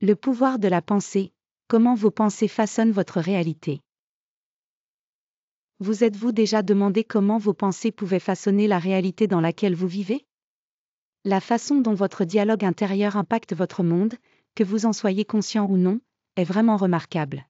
Le pouvoir de la pensée, comment vos pensées façonnent votre réalité. Vous êtes-vous déjà demandé comment vos pensées pouvaient façonner la réalité dans laquelle vous vivez? La façon dont votre dialogue intérieur impacte votre monde, que vous en soyez conscient ou non, est vraiment remarquable.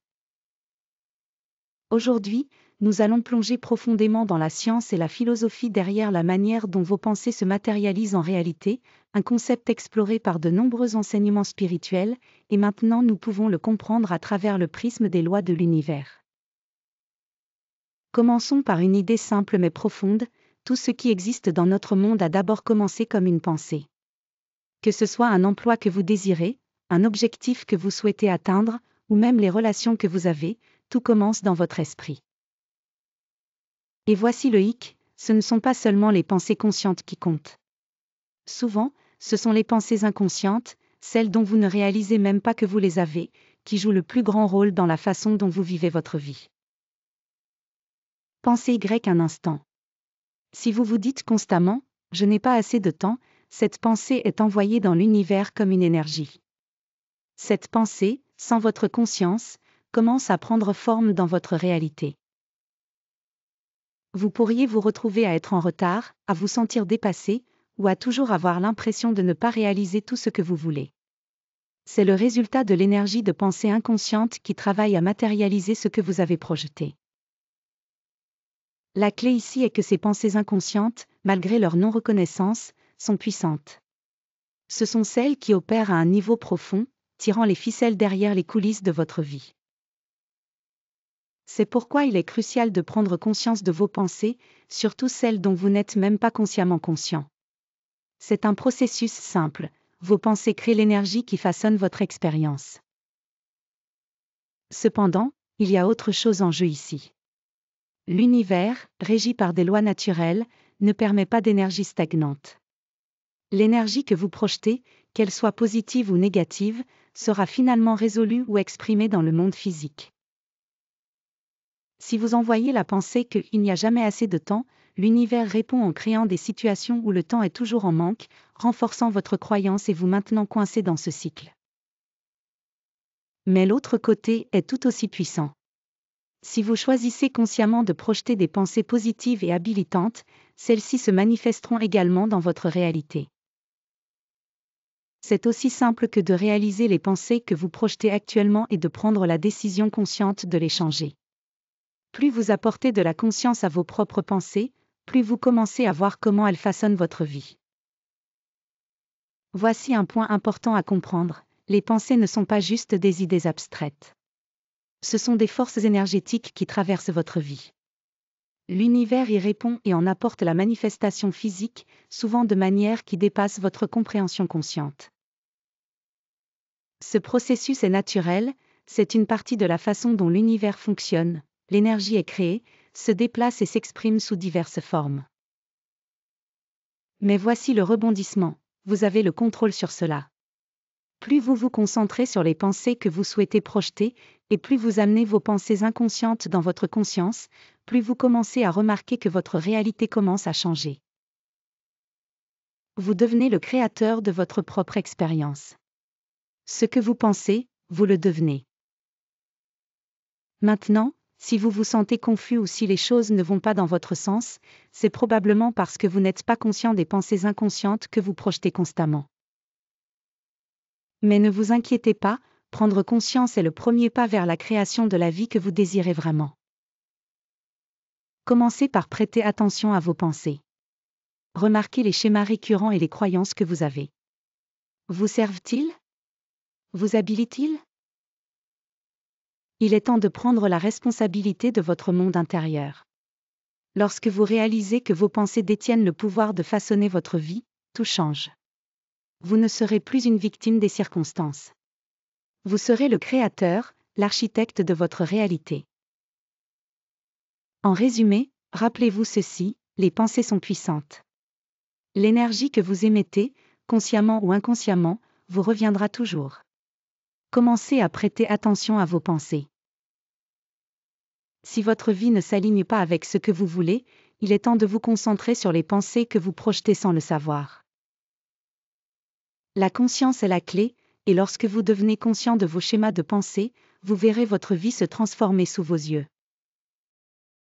Aujourd'hui, nous allons plonger profondément dans la science et la philosophie derrière la manière dont vos pensées se matérialisent en réalité, un concept exploré par de nombreux enseignements spirituels, et maintenant nous pouvons le comprendre à travers le prisme des lois de l'univers. Commençons par une idée simple mais profonde, tout ce qui existe dans notre monde a d'abord commencé comme une pensée. Que ce soit un emploi que vous désirez, un objectif que vous souhaitez atteindre, ou même les relations que vous avez, tout commence dans votre esprit. Et voici le hic, ce ne sont pas seulement les pensées conscientes qui comptent. Souvent, ce sont les pensées inconscientes, celles dont vous ne réalisez même pas que vous les avez, qui jouent le plus grand rôle dans la façon dont vous vivez votre vie. Pensez Y un instant. Si vous vous dites constamment « je n'ai pas assez de temps », cette pensée est envoyée dans l'univers comme une énergie. Cette pensée, sans votre conscience, commence à prendre forme dans votre réalité. Vous pourriez vous retrouver à être en retard, à vous sentir dépassé, ou à toujours avoir l'impression de ne pas réaliser tout ce que vous voulez. C'est le résultat de l'énergie de pensée inconsciente qui travaille à matérialiser ce que vous avez projeté. La clé ici est que ces pensées inconscientes, malgré leur non-reconnaissance, sont puissantes. Ce sont celles qui opèrent à un niveau profond, tirant les ficelles derrière les coulisses de votre vie. C'est pourquoi il est crucial de prendre conscience de vos pensées, surtout celles dont vous n'êtes même pas consciemment conscient. C'est un processus simple, vos pensées créent l'énergie qui façonne votre expérience. Cependant, il y a autre chose en jeu ici. L'univers, régi par des lois naturelles, ne permet pas d'énergie stagnante. L'énergie que vous projetez, qu'elle soit positive ou négative, sera finalement résolue ou exprimée dans le monde physique. Si vous envoyez la pensée qu'il n'y a jamais assez de temps, l'univers répond en créant des situations où le temps est toujours en manque, renforçant votre croyance et vous maintenant coincé dans ce cycle. Mais l'autre côté est tout aussi puissant. Si vous choisissez consciemment de projeter des pensées positives et habilitantes, celles-ci se manifesteront également dans votre réalité. C'est aussi simple que de réaliser les pensées que vous projetez actuellement et de prendre la décision consciente de les changer. Plus vous apportez de la conscience à vos propres pensées, plus vous commencez à voir comment elles façonnent votre vie. Voici un point important à comprendre, les pensées ne sont pas juste des idées abstraites. Ce sont des forces énergétiques qui traversent votre vie. L'univers y répond et en apporte la manifestation physique, souvent de manière qui dépasse votre compréhension consciente. Ce processus est naturel, c'est une partie de la façon dont l'univers fonctionne. L'énergie est créée, se déplace et s'exprime sous diverses formes. Mais voici le rebondissement, vous avez le contrôle sur cela. Plus vous vous concentrez sur les pensées que vous souhaitez projeter, et plus vous amenez vos pensées inconscientes dans votre conscience, plus vous commencez à remarquer que votre réalité commence à changer. Vous devenez le créateur de votre propre expérience. Ce que vous pensez, vous le devenez. Maintenant, si vous vous sentez confus ou si les choses ne vont pas dans votre sens, c'est probablement parce que vous n'êtes pas conscient des pensées inconscientes que vous projetez constamment. Mais ne vous inquiétez pas, prendre conscience est le premier pas vers la création de la vie que vous désirez vraiment. Commencez par prêter attention à vos pensées. Remarquez les schémas récurrents et les croyances que vous avez. Vous servent-ils? Vous habilitent-ils? Il est temps de prendre la responsabilité de votre monde intérieur. Lorsque vous réalisez que vos pensées détiennent le pouvoir de façonner votre vie, tout change. Vous ne serez plus une victime des circonstances. Vous serez le créateur, l'architecte de votre réalité. En résumé, rappelez-vous ceci, les pensées sont puissantes. L'énergie que vous émettez, consciemment ou inconsciemment, vous reviendra toujours. Commencez à prêter attention à vos pensées. Si votre vie ne s'aligne pas avec ce que vous voulez, il est temps de vous concentrer sur les pensées que vous projetez sans le savoir. La conscience est la clé, Et lorsque vous devenez conscient de vos schémas de pensée, vous verrez votre vie se transformer sous vos yeux.